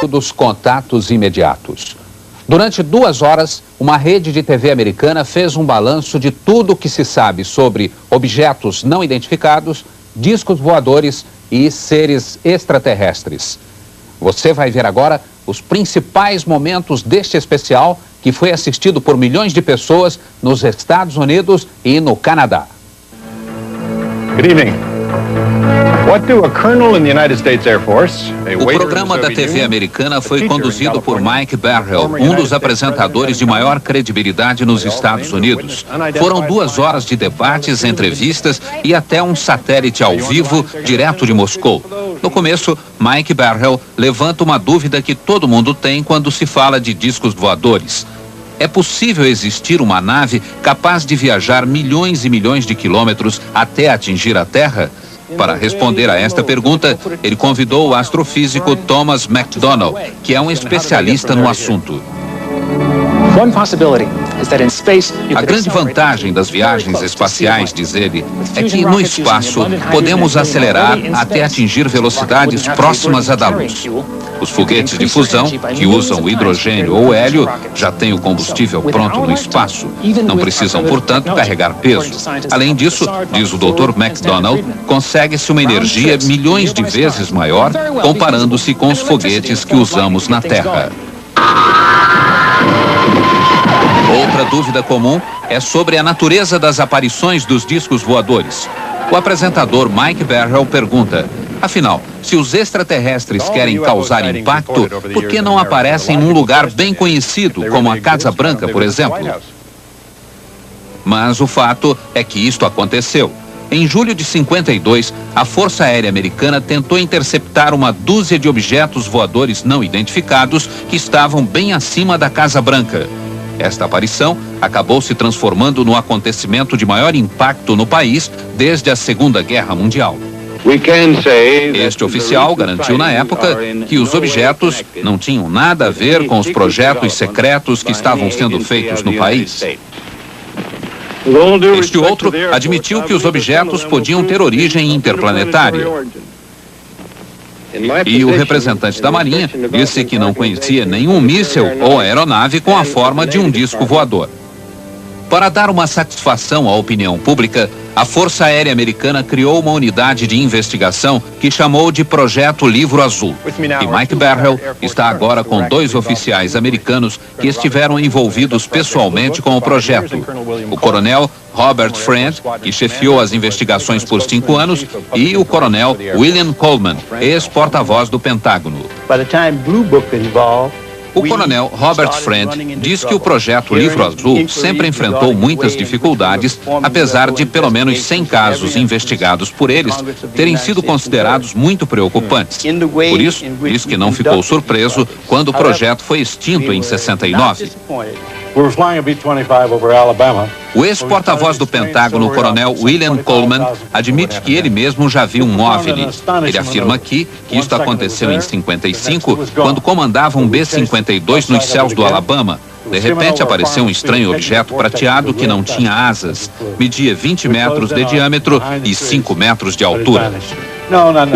dos contatos imediatos. Durante 2 horas, uma rede de TV americana fez um balanço de tudo o que se sabe sobre objetos não identificados, discos voadores e seres extraterrestres. Você vai ver agora os principais momentos deste especial que foi assistido por milhões de pessoas nos Estados Unidos e no Canadá. Good evening. What do a colonel in the United States Air Force, O programa da TV americana foi conduzido por Mike Barrell, um dos apresentadores de maior credibilidade nos Estados Unidos. Foram 2 horas de debates, entrevistas e até um satélite ao vivo, direto de Moscou. No começo, Mike Barrell levanta uma dúvida que todo mundo tem quando se fala de discos voadores. É possível existir uma nave capaz de viajar milhões e milhões de quilômetros até atingir a Terra? Para responder a esta pergunta, ele convidou o astrofísico Thomas McDonald, que é um especialista no assunto. A grande vantagem das viagens espaciais, diz ele, é que no espaço podemos acelerar até atingir velocidades próximas à da luz. Os foguetes de fusão, que usam hidrogênio ou hélio, já têm o combustível pronto no espaço. Não precisam, portanto, carregar peso. Além disso, diz o Dr. McDonald, consegue-se uma energia milhões de vezes maior comparando-se com os foguetes que usamos na Terra. Outra dúvida comum é sobre a natureza das aparições dos discos voadores. O apresentador Mike Barrell pergunta: afinal, se os extraterrestres querem causar impacto, por que não aparecem num lugar bem conhecido, como a Casa Branca, por exemplo? Mas o fato é que isto aconteceu. Em julho de 52, a Força Aérea Americana tentou interceptar uma dúzia de objetos voadores não identificados que estavam bem acima da Casa Branca. Esta aparição acabou se transformando no acontecimento de maior impacto no país desde a Segunda Guerra Mundial. Este oficial garantiu na época que os objetos não tinham nada a ver com os projetos secretos que estavam sendo feitos no país. Este outro admitiu que os objetos podiam ter origem interplanetária. E o representante da Marinha disse que não conhecia nenhum míssil ou aeronave com a forma de um disco voador. Para dar uma satisfação à opinião pública, a Força Aérea Americana criou uma unidade de investigação que chamou de Projeto Livro Azul. E Mike Barrell está agora com 2 oficiais americanos que estiveram envolvidos pessoalmente com o projeto. O coronel Robert Friend, que chefiou as investigações por 5 anos, e o coronel William Coleman, ex-porta-voz do Pentágono. O coronel Robert Friend diz que o projeto Livro Azul sempre enfrentou muitas dificuldades, apesar de pelo menos 100 casos investigados por eles terem sido considerados muito preocupantes. Por isso, diz que não ficou surpreso quando o projeto foi extinto em 69. O ex-porta-voz do Pentágono, o coronel William Coleman, admite que ele mesmo já viu um OVNI. Ele afirma aqui que isto aconteceu em 55, quando comandava um B-52 nos céus do Alabama. De repente apareceu um estranho objeto prateado que não tinha asas, media 20 metros de diâmetro e 5 metros de altura.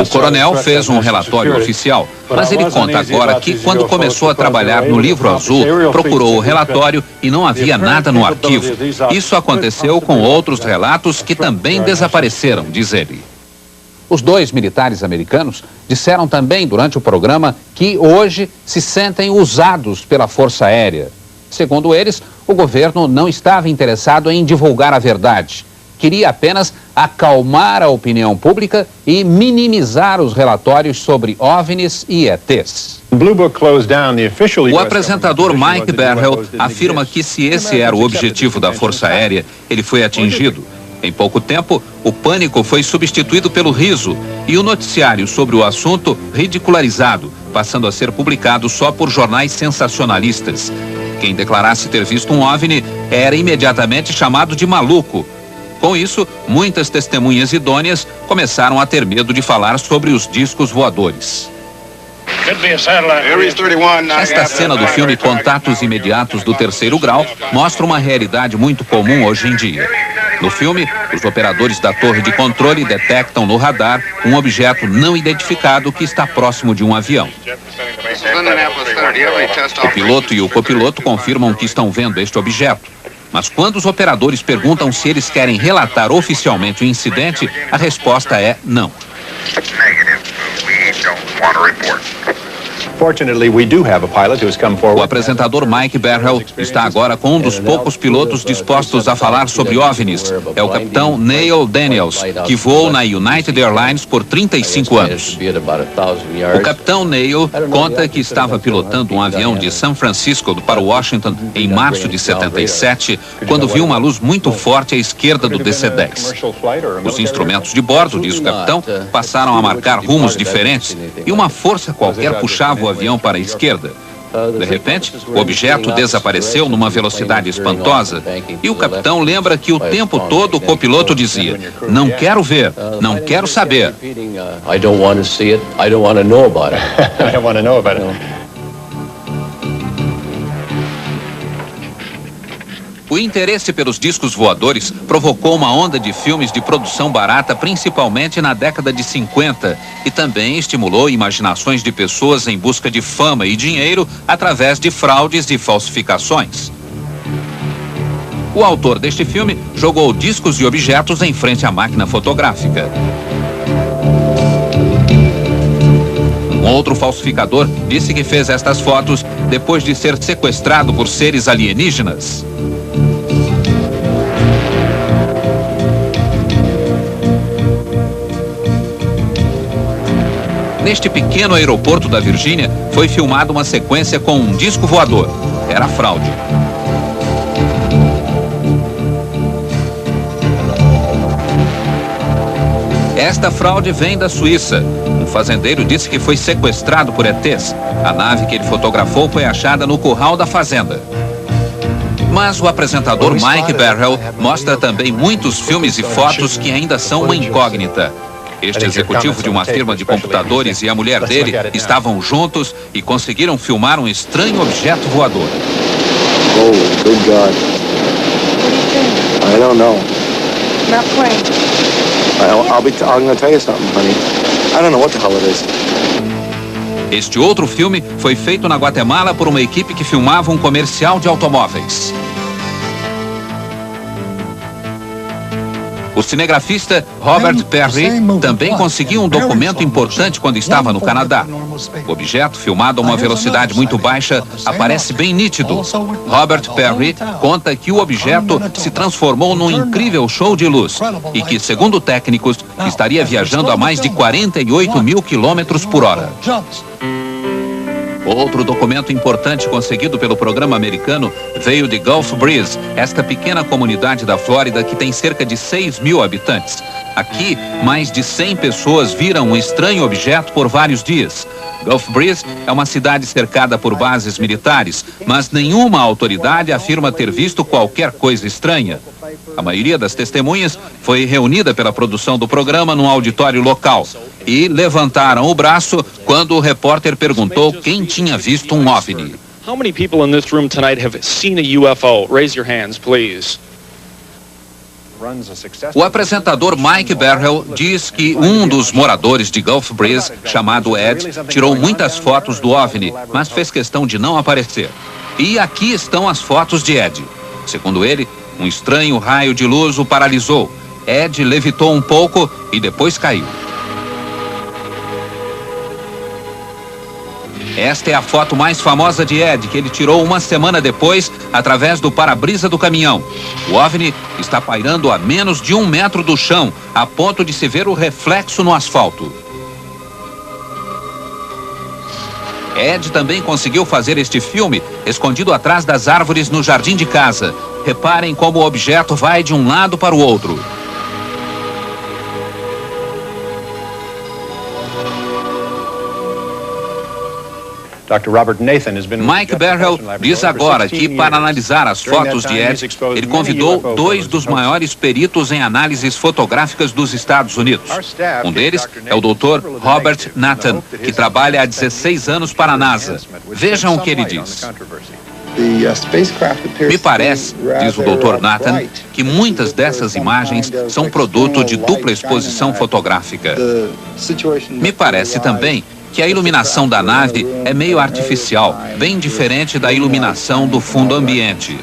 O coronel fez um relatório oficial, mas ele conta agora que quando começou a trabalhar no Livro Azul, procurou o relatório e não havia nada no arquivo. Isso aconteceu com outros relatos que também desapareceram, diz ele. Os 2 militares americanos disseram também durante o programa que hoje se sentem usados pela Força Aérea. Segundo eles, o governo não estava interessado em divulgar a verdade. Queria apenas acalmar a opinião pública e minimizar os relatórios sobre OVNIs e ETs. O apresentador Mike Barrell afirma que se esse era o objetivo da Força Aérea, ele foi atingido. Em pouco tempo, o pânico foi substituído pelo riso e o noticiário sobre o assunto ridicularizado, passando a ser publicado só por jornais sensacionalistas. Quem declarasse ter visto um OVNI era imediatamente chamado de maluco. Com isso, muitas testemunhas idôneas começaram a ter medo de falar sobre os discos voadores. Esta cena do filme Contatos Imediatos do Terceiro Grau mostra uma realidade muito comum hoje em dia. No filme, os operadores da torre de controle detectam no radar um objeto não identificado que está próximo de um avião. O piloto e o copiloto confirmam que estão vendo este objeto. Mas quando os operadores perguntam se eles querem relatar oficialmente o incidente, a resposta é não. O apresentador Mike Barrell está agora com um dos poucos pilotos dispostos a falar sobre OVNIs. É o capitão Neil Daniels, que voou na United Airlines por 35 anos. O capitão Neil conta que estava pilotando um avião de São Francisco para Washington em março de 77, quando viu uma luz muito forte à esquerda do DC-10. Os instrumentos de bordo, diz o capitão, passaram a marcar rumos diferentes e uma força qualquer puxava o avião para a esquerda. De repente, o objeto desapareceu numa velocidade espantosa e o capitão lembra que o tempo todo o copiloto dizia: não quero ver, não quero saber. O interesse pelos discos voadores provocou uma onda de filmes de produção barata, principalmente na década de 50, e também estimulou imaginações de pessoas em busca de fama e dinheiro através de fraudes e falsificações. O autor deste filme jogou discos e objetos em frente à máquina fotográfica. Um outro falsificador disse que fez estas fotos depois de ser sequestrado por seres alienígenas. Neste pequeno aeroporto da Virgínia, foi filmada uma sequência com um disco voador. Era fraude. Esta fraude vem da Suíça. Um fazendeiro disse que foi sequestrado por ETs. A nave que ele fotografou foi achada no curral da fazenda. Mas o apresentador Mike Barrell mostra também muitos filmes e fotos que ainda são uma incógnita. Este executivo de uma firma de computadores e a mulher dele estavam juntos e conseguiram filmar um estranho objeto voador. Oh, good God. I don't know. Not playing. I'm going to tell you something, honey. I don't know what the hell it is. Este outro filme foi feito na Guatemala por uma equipe que filmava um comercial de automóveis. O cinegrafista Robert Perry também conseguiu um documento importante quando estava no Canadá. O objeto, filmado a uma velocidade muito baixa, aparece bem nítido. Robert Perry conta que o objeto se transformou num incrível show de luz e que, segundo técnicos, estaria viajando a mais de 48 mil quilômetros por hora. Outro documento importante conseguido pelo programa americano veio de Gulf Breeze, esta pequena comunidade da Flórida que tem cerca de 6 mil habitantes. Aqui, mais de 100 pessoas viram um estranho objeto por vários dias. Gulf Breeze é uma cidade cercada por bases militares, mas nenhuma autoridade afirma ter visto qualquer coisa estranha. A maioria das testemunhas foi reunida pela produção do programa num auditório local e levantaram o braço quando o repórter perguntou quem tinha visto um OVNI. How many people in this room tonight have seen a UFO? Raise your hands, please. O apresentador Mike Barrell diz que um dos moradores de Gulf Breeze, chamado Ed, tirou muitas fotos do OVNI, mas fez questão de não aparecer. E aqui estão as fotos de Ed. Segundo ele, um estranho raio de luz o paralisou. Ed levitou um pouco e depois caiu. Esta é a foto mais famosa de Ed, que ele tirou uma semana depois, através do para-brisa do caminhão. O OVNI está pairando a menos de 1 metro do chão, a ponto de se ver o reflexo no asfalto. Ed também conseguiu fazer este filme, escondido atrás das árvores no jardim de casa. Reparem como o objeto vai de um lado para o outro. Mike Barrell diz agora que, para analisar as fotos de Ed, ele convidou 2 dos maiores peritos em análises fotográficas dos Estados Unidos. Um deles é o Dr. Robert Nathan, que trabalha há 16 anos para a NASA. Vejam o que ele diz. Me parece, diz o Dr. Nathan, que muitas dessas imagens são produto de dupla exposição fotográfica. Me parece também que a iluminação da nave é meio artificial, bem diferente da iluminação do fundo ambiente.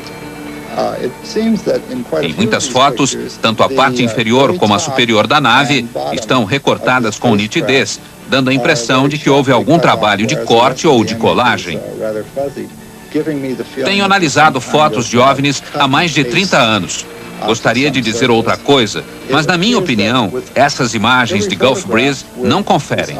Em muitas fotos, tanto a parte inferior como a superior da nave estão recortadas com nitidez, dando a impressão de que houve algum trabalho de corte ou de colagem. Tenho analisado fotos de OVNIs há mais de 30 anos. Gostaria de dizer outra coisa, mas na minha opinião, essas imagens de Gulf Breeze não conferem.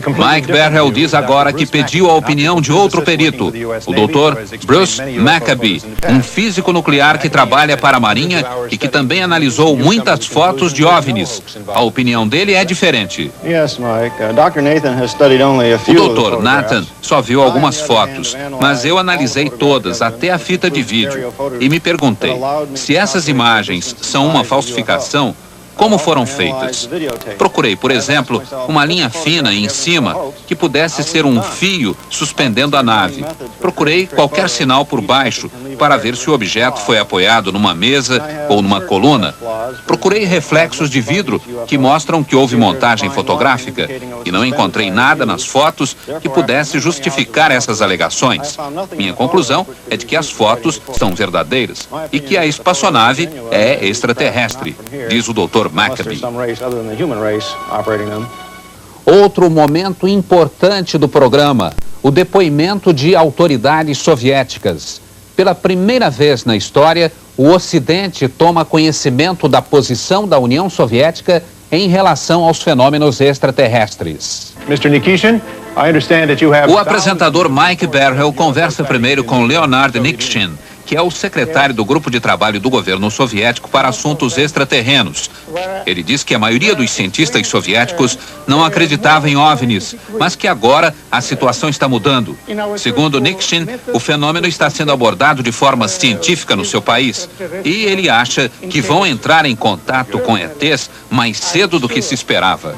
Mike Berhel diz agora que pediu a opinião de outro perito, o Dr. Bruce Maccabee, um físico nuclear que trabalha para a Marinha e que também analisou muitas fotos de OVNIs. A opinião dele é diferente. O Dr. Nathan só viu algumas fotos, mas eu analisei todas, até a fita de vídeo, e me perguntei, se essas imagens são uma falsificação, como foram feitas? Procurei, por exemplo, uma linha fina em cima que pudesse ser um fio suspendendo a nave. Procurei qualquer sinal por baixo para ver se o objeto foi apoiado numa mesa ou numa coluna. Procurei reflexos de vidro que mostram que houve montagem fotográfica e não encontrei nada nas fotos que pudesse justificar essas alegações. Minha conclusão é de que as fotos são verdadeiras e que a espaçonave é extraterrestre, diz o Dr. Maccabee. Outro momento importante do programa, o depoimento de autoridades soviéticas. Pela primeira vez na história, o Ocidente toma conhecimento da posição da União Soviética em relação aos fenômenos extraterrestres. O apresentador Mike Berhel conversa primeiro com Leonard Nikishin, que é o secretário do grupo de trabalho do governo soviético para assuntos extraterrenos. Ele diz que a maioria dos cientistas soviéticos não acreditava em OVNIs, mas que agora a situação está mudando. Segundo Nikishin, o fenômeno está sendo abordado de forma científica no seu país e ele acha que vão entrar em contato com ETs mais cedo do que se esperava.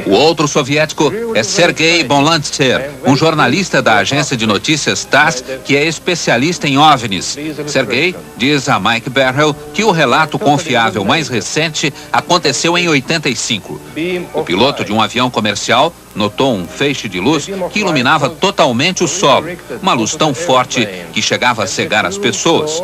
O outro soviético é Sergei Bonlantsev, um jornalista da agência de notícias TASS, que é especialista em OVNIs. Sergei diz a Mike Berhel que o relato confiável mais recente aconteceu em 85. O piloto de um avião comercial notou um feixe de luz que iluminava totalmente o solo, uma luz tão forte que chegava a cegar as pessoas.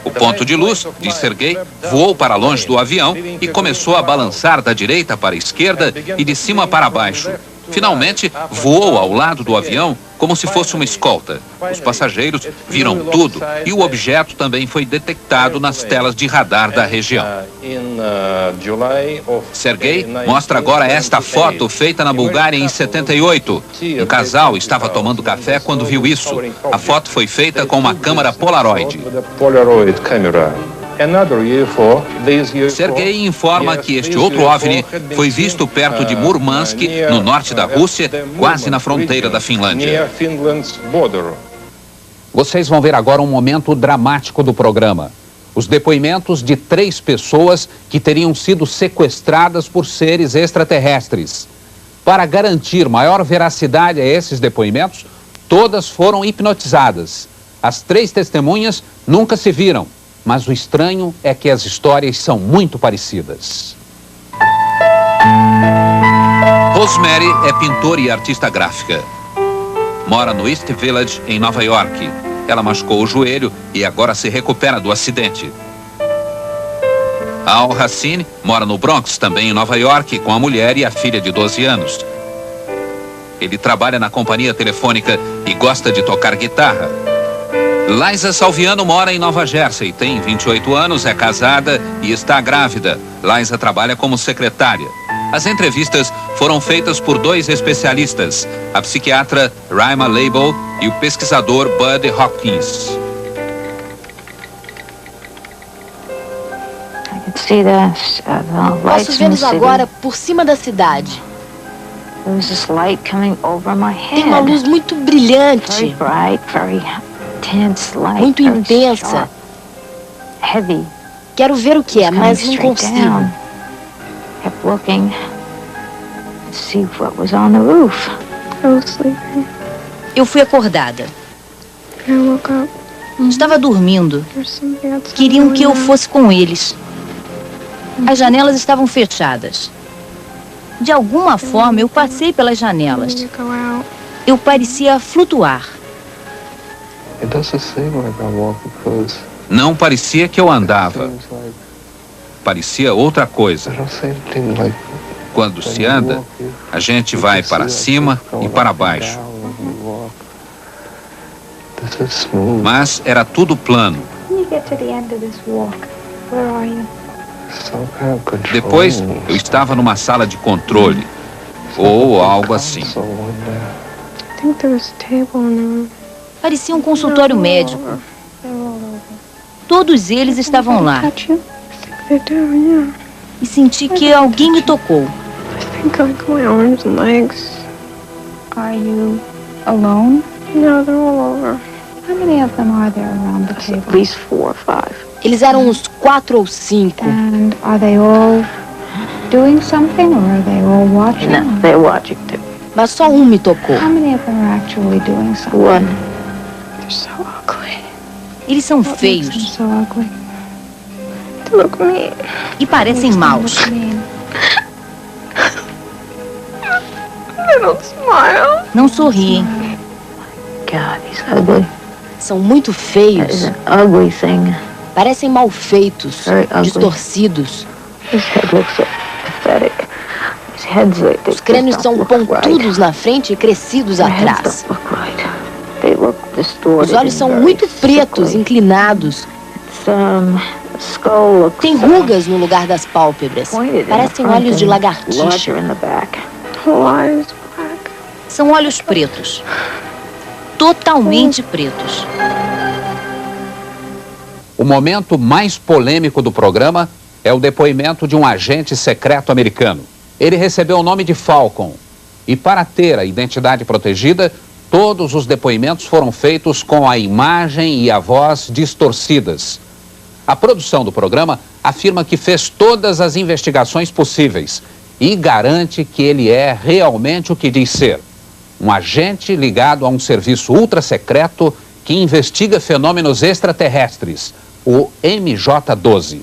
O ponto de luz, diz Sergei, voou para longe do avião e começou a balançar da direita para a esquerda e de cima para baixo. Finalmente, voou ao lado do avião como se fosse uma escolta. Os passageiros viram tudo e o objeto também foi detectado nas telas de radar da região. Sergei mostra agora esta foto feita na Bulgária em 78. Um casal estava tomando café quando viu isso. A foto foi feita com uma câmera Polaroid. Sergei informa que este outro OVNI foi visto perto de Murmansk, no norte da Rússia, quase na fronteira da Finlândia. Vocês vão ver agora um momento dramático do programa. Os depoimentos de 3 pessoas que teriam sido sequestradas por seres extraterrestres. Para garantir maior veracidade a esses depoimentos, todas foram hipnotizadas. As 3 testemunhas nunca se viram. Mas o estranho é que as histórias são muito parecidas. Rosemary é pintora e artista gráfica. Mora no East Village, em Nova York. Ela machucou o joelho e agora se recupera do acidente. Al Hassine mora no Bronx, também em Nova York, com a mulher e a filha de 12 anos. Ele trabalha na companhia telefônica e gosta de tocar guitarra. Liza Salviano mora em Nova Jersey, tem 28 anos, é casada e está grávida. Liza trabalha como secretária. As entrevistas foram feitas por 2 especialistas, a psiquiatra Raima Leibel e o pesquisador Bud Hopkins. Posso vê-los agora por cima da cidade. Tem uma luz muito brilhante. Muito intensa. Quero ver o que é, mas não consigo. Eu fui acordada. Estava dormindo. Queriam que eu fosse com eles. As janelas estavam fechadas. De alguma forma, eu passei pelas janelas. Eu parecia flutuar. Não parecia que eu andava. Parecia outra coisa. Quando se anda, a gente vai para cima e para baixo. Mas era tudo plano. Depois, eu estava numa sala de controle, ou algo assim. Parecia um consultório médico. Todos eles estavam lá. E senti que alguém me tocou. Are you alone? No, they're all over. How many of them are there around the table? At least 4 or 5. Eles eram uns 4 ou 5. And are they all doing something or are they all watching? No, they're watching too. Mas só um me tocou. How many of them are actually doing something? One. They're so ugly. Eles são What makes them feios so ugly? They look mean. e parecem maus. They don't smile. Não sorriem. God, he's ugly. São muito That is feios. an ugly thing. Parecem mal feitos, Very ugly. distorcidos. His head looks so pathetic. His head's like they Os crânios just são don't look right. pontudos na frente e crescidos Their heads atrás. don't look right. They look distorted. Os olhos and são very muito pretos, sickly. inclinados. The skull looks Tem rugas no lugar das pálpebras. pointed in the Parecem front olhos de and lagartixa. larger in the back. Whole eyes black. São olhos pretos. Totalmente pretos. O momento mais polêmico do programa é o depoimento de um agente secreto americano. Ele recebeu o nome de Falcon. E para ter a identidade protegida, todos os depoimentos foram feitos com a imagem e a voz distorcidas. A produção do programa afirma que fez todas as investigações possíveis e garante que ele é realmente o que diz ser. Um agente ligado a um serviço ultra-secreto que investiga fenômenos extraterrestres, o MJ-12.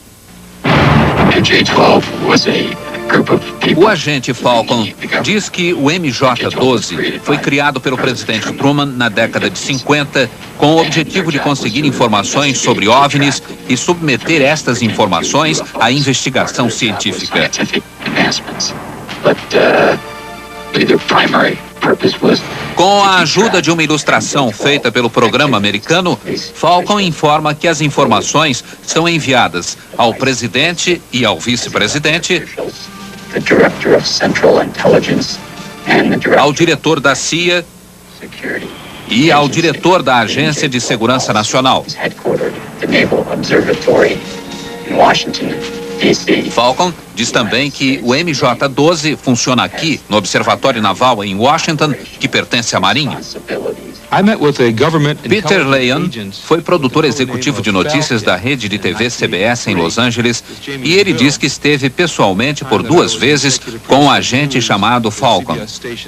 O agente Falcon diz que o MJ-12 foi criado pelo presidente Truman na década de 50 com o objetivo de conseguir informações sobre OVNIs e submeter estas informações à investigação científica. Com a ajuda de uma ilustração feita pelo programa americano, Falcon informa que as informações são enviadas ao presidente e ao vice-presidente, ao diretor da CIA e ao diretor da Agência de Segurança Nacional. Falcon diz também que o MJ-12 funciona aqui, no Observatório Naval em Washington, que pertence à Marinha. Peter Leon foi produtor executivo de notícias da rede de TV CBS em Los Angeles e ele diz que esteve pessoalmente por 2 vezes com um agente chamado Falcon.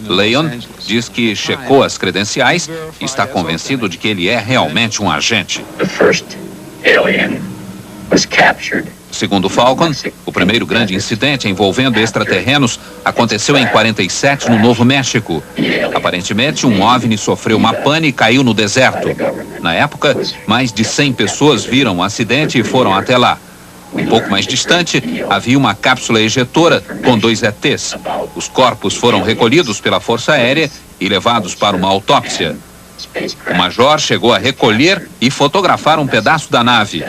Leon diz que checou as credenciais e está convencido de que ele é realmente um agente. Segundo Falcon, o primeiro grande incidente envolvendo extraterrenos aconteceu em 47 no Novo México. Aparentemente, um OVNI sofreu uma pane e caiu no deserto. Na época, mais de 100 pessoas viram o acidente e foram até lá. Um pouco mais distante, havia uma cápsula ejetora com 2 ETs. Os corpos foram recolhidos pela Força Aérea e levados para uma autópsia. O major chegou a recolher e fotografar um pedaço da nave.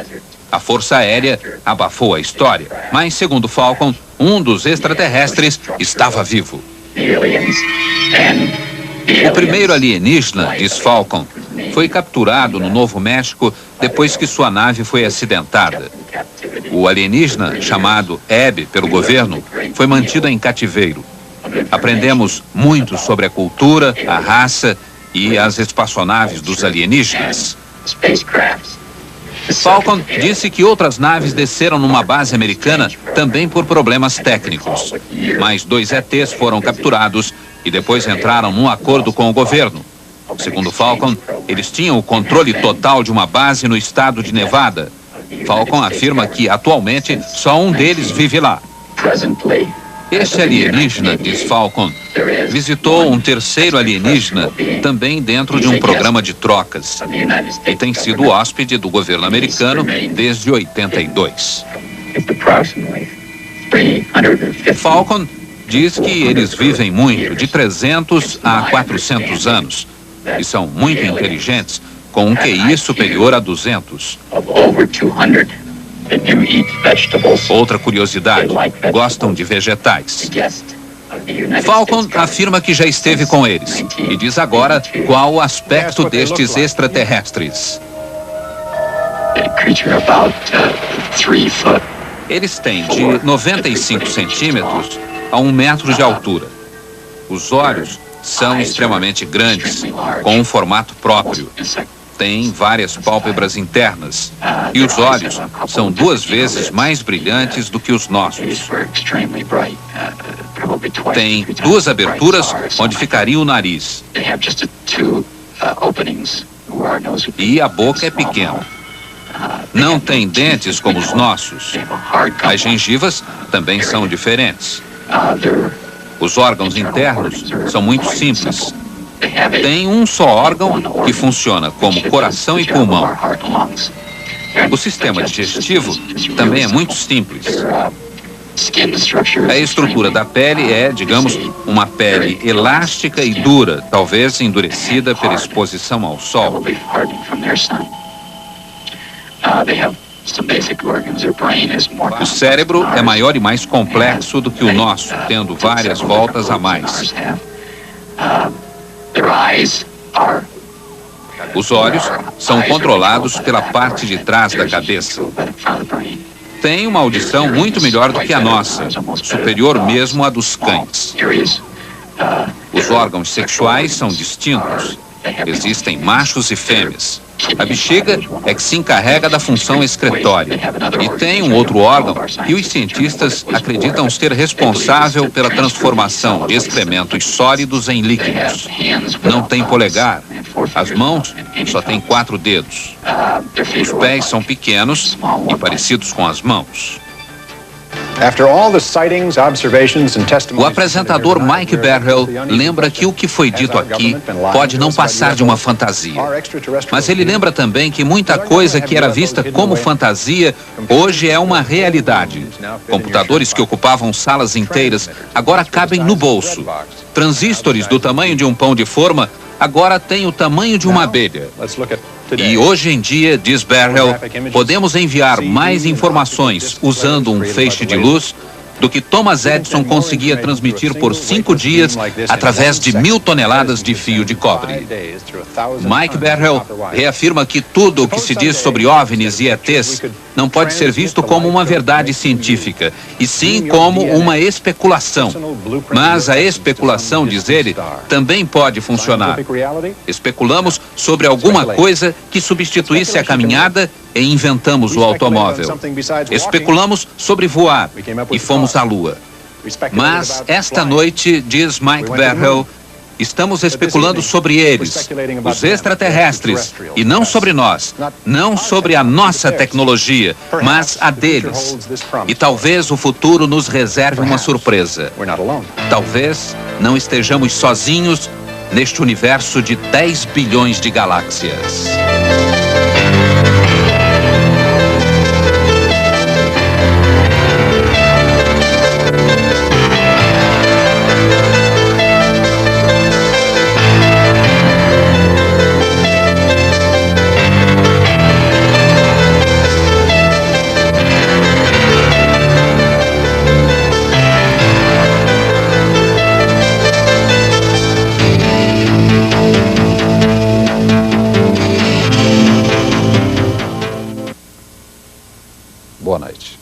A Força Aérea abafou a história, mas, segundo Falcon, um dos extraterrestres estava vivo. O primeiro alienígena, diz Falcon, foi capturado no Novo México depois que sua nave foi acidentada. O alienígena, chamado Abby pelo governo, foi mantido em cativeiro. Aprendemos muito sobre a cultura, a raça e as espaçonaves dos alienígenas. Falcon disse que outras naves desceram numa base americana também por problemas técnicos. Mais 2 ETs foram capturados e depois entraram num acordo com o governo. Segundo Falcon, eles tinham o controle total de uma base no estado de Nevada. Falcon afirma que, atualmente, só um deles vive lá. Este alienígena, diz Falcon, visitou um terceiro alienígena também dentro de um programa de trocas e tem sido hóspede do governo americano desde 82. Falcon diz que eles vivem muito, de 300 a 400 anos, e são muito inteligentes, com um QI superior a 200. Outra curiosidade, gostam de vegetais. Falcon afirma que já esteve com eles e diz agora qual o aspecto destes extraterrestres. Eles têm de 95 centímetros a 1 metro de altura. Os olhos são extremamente grandes, com um formato próprio. Têm várias pálpebras internas e os olhos são 2 vezes mais brilhantes do que os nossos. Tem 2 aberturas onde ficaria o nariz. E a boca é pequena. Não tem dentes como os nossos. As gengivas também são diferentes. Os órgãos internos são muito simples. Tem um só órgão que funciona como coração e pulmão. O sistema digestivo também é muito simples. A estrutura da pele é, digamos, uma pele elástica e dura, talvez endurecida pela exposição ao sol. O cérebro é maior e mais complexo do que o nosso, tendo várias voltas a mais. Os olhos são controlados pela parte de trás da cabeça. Tem uma audição muito melhor do que a nossa, superior mesmo à dos cães. Os órgãos sexuais são distintos. Existem machos e fêmeas. A bexiga é que se encarrega da função excretória. E tem um outro órgão que os cientistas acreditam ser responsável pela transformação de excrementos sólidos em líquidos. Não tem polegar. As mãos só têm 4 dedos. Os pés são pequenos e parecidos com as mãos. O apresentador Mike Barrell lembra que o que foi dito aqui pode não passar de uma fantasia. Mas ele lembra também que muita coisa que era vista como fantasia hoje é uma realidade. Computadores que ocupavam salas inteiras agora cabem no bolso. Transistores do tamanho de um pão de forma agora têm o tamanho de uma abelha. E hoje em dia, diz Barrell, podemos enviar mais informações usando um feixe de luz do que Thomas Edison conseguia transmitir por 5 dias através de 1000 toneladas de fio de cobre. Mike Barrell reafirma que tudo o que se diz sobre OVNIs e ETs não pode ser visto como uma verdade científica, e sim como uma especulação. Mas a especulação, diz ele, também pode funcionar. Especulamos sobre alguma coisa que substituísse a caminhada e inventamos o automóvel. Especulamos sobre voar e fomos à Lua. Mas esta noite, diz Mike Barrell, estamos especulando sobre eles, os extraterrestres, e não sobre nós, não sobre a nossa tecnologia, mas a deles. E talvez o futuro nos reserve uma surpresa. Talvez não estejamos sozinhos neste universo de 10 bilhões de galáxias. Boa noite.